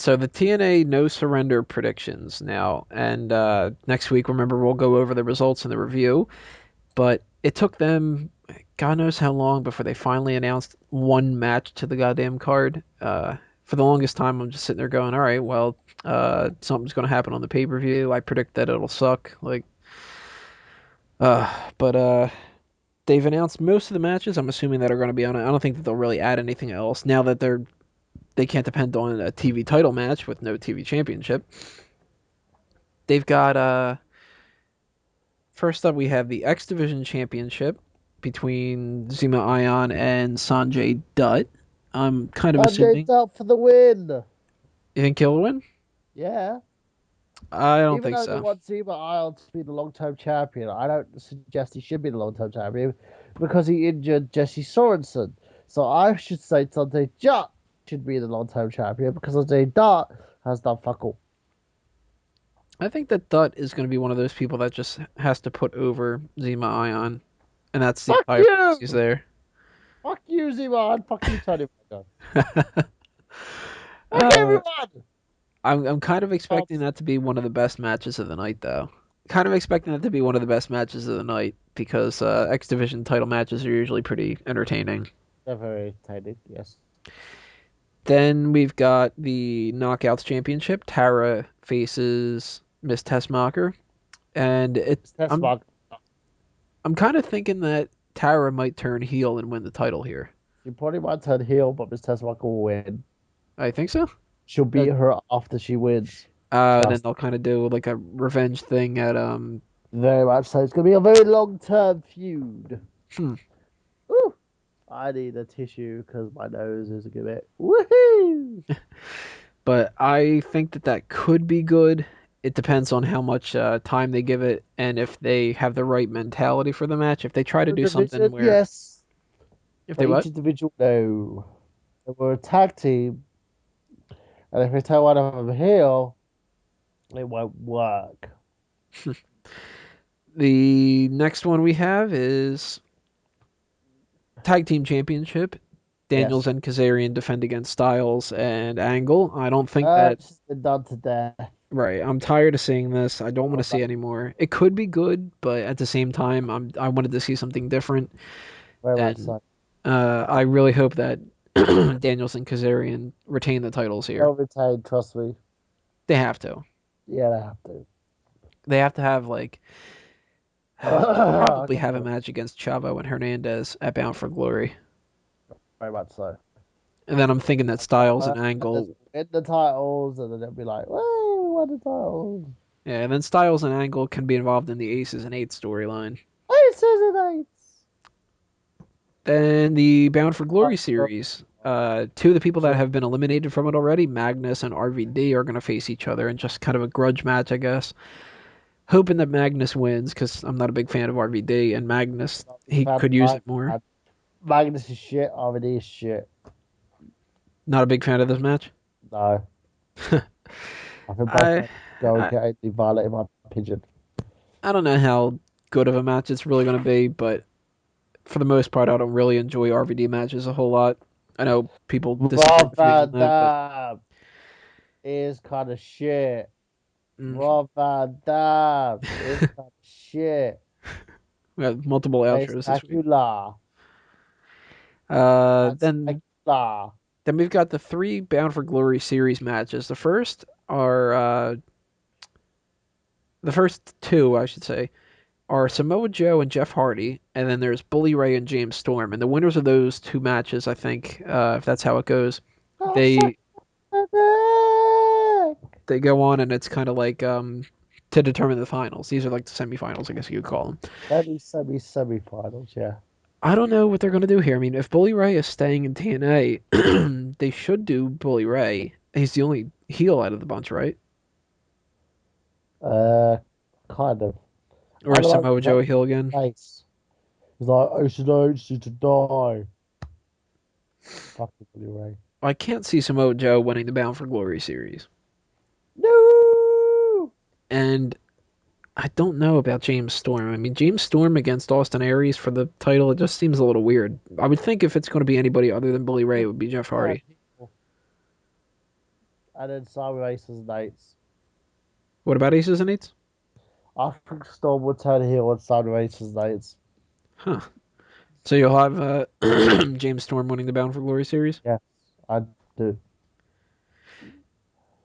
So the TNA No Surrender predictions now, and next week, remember, we'll go over the results and the review. But it took them God knows how long before they finally announced one match to the goddamn card. For the longest time, I'm just sitting there going, all right, well, something's going to happen on the pay-per-view. I predict that it'll suck. But they've announced most of the matches. I'm assuming that are going to be on it. I don't think that they'll really add anything else now that they can't depend on a TV title match with no TV championship. They've got first up we have the X Division Championship between Zema Ion and Sonjay Dutt. I'm kind of Sonjay's assuming out for the win. you think he'll win. Yeah. I don't Even think though they so. want Zema Isle to be the long-term champion, I don't suggest he should be the long-term champion because he injured Jesse Sorensen. So I should say Sonjay Dutt should be the long-term champion because Sonjay Dutt has done fuck all. I think that Dutt is going to be one of those people that just has to put over Zema Ion, and that's the Fuck entire purpose he's you! there. Fuck you, Zema, and fuck you, Tony. Fuck uh, everyone! I'm kind of expecting that to be one of the best matches of the night, though. Kind of expecting that to be one of the best matches of the night because X Division title matches are usually pretty entertaining. They're very entertaining, yes. Then we've got the Knockouts Championship. Tara faces Miss Tessmacher, and That's Mark. I'm kind of thinking that Tara might turn heel and win the title here. She probably might turn heel, but Miss Tessmacher will win. I think so. She'll beat her after she wins. Then Trust. they'll kind of do like a revenge thing at Very much so. It's going to be a very long-term feud. hmm. Woo! I need a tissue because my nose is a bit. Woohoo! But I think that that could be good. It depends on how much time they give it and if they have the right mentality for the match. If they try to The do something division, where yes. if they But each what? individual, no. They were a tag team, and if we tell one of them heel, it won't work. The next one we have is Tag Team Championship. Daniels Yes. and Kazarian defend against Styles and Angle. I don't think that It's been done to death. right. I'm tired of seeing this. I don't want to Well see done. anymore. It could be good, but at the same time, I wanted to see something different, Very much and so. I really hope that Daniels and Kazarian retain the titles here. They'll retain, trust me. They have to. Yeah, they have to. They have to have like I probably can't have a believe match against Chavo and Hernandez at Bound for Glory. very much so. And then I'm thinking that Styles and Just Angle, win the titles, and then they'll be like, "Well, we won the titles." yeah, and then Styles and Angle can be involved in the Aces and Eights storyline. Aces and eights. Then the Bound for Glory Oh, series. Two of the people that shit. have been eliminated from it already, Magnus and RVD, are going to face each other in just kind of a grudge match, I guess. Hoping that Magnus wins because I'm not a big fan of RVD, and Magnus, Not a big he fan could of use it more. Magnus is shit. RVD is shit. Not a big fan of this match. No, I think both I, men go and I get a violate in my pigeon. I don't know how good of a match it's really going to be, but for the most part, I don't really enjoy RVD matches a whole lot. I know people disagree Rob with me on Van that, but Dam is kind of shit. mm, Rob Van Dam is kind of shit. we have multiple It's outros this week. spectacular. Uh, That's then spectacular. Then we've got the three Bound for Glory series matches. The first two, I should say, are Samoa Joe and Jeff Hardy, and then there's Bully Ray and James Storm. And the winners of those two matches, I think, if that's how it goes, Oh, suck they my dick. they go on, and it's kind of like to determine the finals. These are like the semifinals, I guess you could call them. Semi-finals, yeah. I don't know what they're gonna do here. I mean, if Bully Ray is staying in TNA, they should do Bully Ray. He's the only heel out of the bunch, right? Uh, kind of. Or I is don't know Samoa that Joe a heel again? face. He's like, I should urge to die. Fucking Billy Ray. I can't see Samoa Joe winning the Bound for Glory series. No! And I don't know about James Storm. I mean, James Storm against Austin Aries for the title, it just seems a little weird. I would think if it's going to be anybody other than Bully Ray, it would be Jeff Yeah, Hardy. people. and then Simon Aces and Eights. What about aces and eights? I think Storm will turn heel on Simon Aces and Eights. Huh. So you'll have James Storm winning the Bound for Glory series. Yes, I do.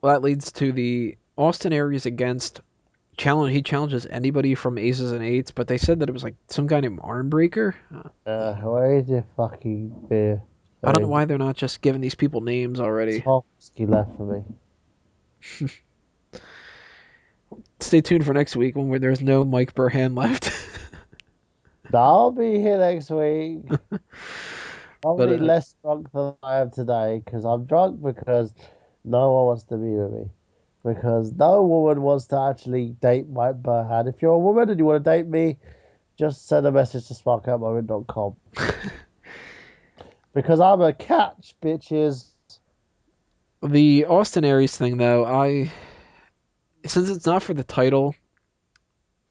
Well, that leads to the Austin Aries against challenge. He challenges anybody from aces and eights, but they said that it was like some guy named Armbreaker. Where's your fucking beer? I don't know Hey, why they're not just giving these people names already. top whiskey left for me. Stay tuned for next week when there's no Mike Burhan left. I'll be here next week. I'll but be less drunk than I am today because I'm drunk because no one wants to be with me. Because no woman wants to actually date Mike Burhan. If you're a woman and you want to date me, just send a message to smarkoutmoment.com. Because I'm a catch, bitches. the Austin Aries thing, though, since it's not for the title,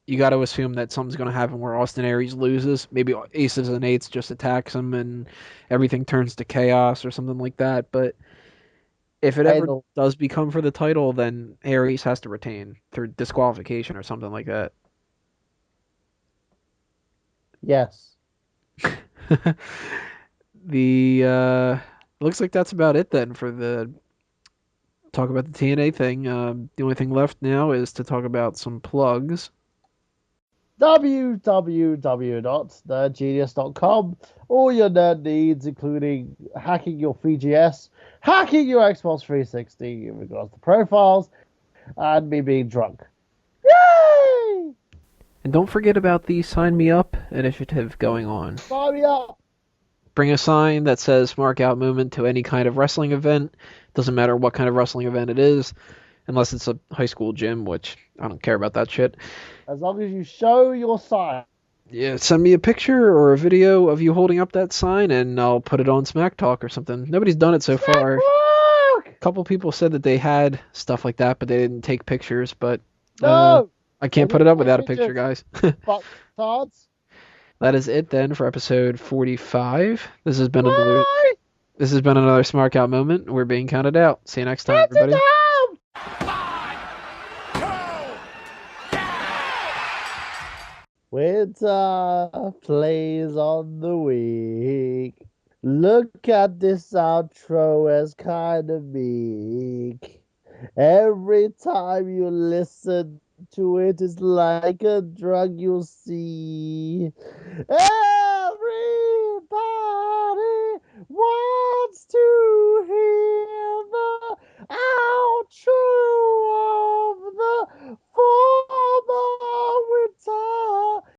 you got to assume that something's going to happen where Austin Aries loses. Maybe aces and eights just attacks him and everything turns to chaos or something like that. But if it ever Anal. does become for the title, then Aries has to retain through disqualification or something like that. Yes. the looks like that's about it then for the talk about the TNA thing. The only thing left now is to talk about some plugs. www.nerdgenius.com. All your nerd needs, including hacking your 3GS, hacking your Xbox 360 in regards to profiles, and me being drunk. Yay! And don't forget about the Sign Me Up initiative going on. Sign me up! Bring a sign that says Smark Out Movement to any kind of wrestling event. Doesn't matter what kind of wrestling event it is, unless it's a high school gym, which I don't care about that shit. As long as you show your sign. Yeah, send me a picture or a video of you holding up that sign, and I'll put it on Smack Talk or something. Nobody's done it so far. A couple people said that they had stuff like that, but they didn't take pictures. But No! I can't put it up without a picture, guys. Fuck cards. That is it then for episode 45. This has been another Bye! Smark Out moment. We're being counted out. See you next time, Count it everybody. down! Winter plays on the week. Look at this outro as kind of meek. Every time you listen to it, it's like a drug you'll see. Every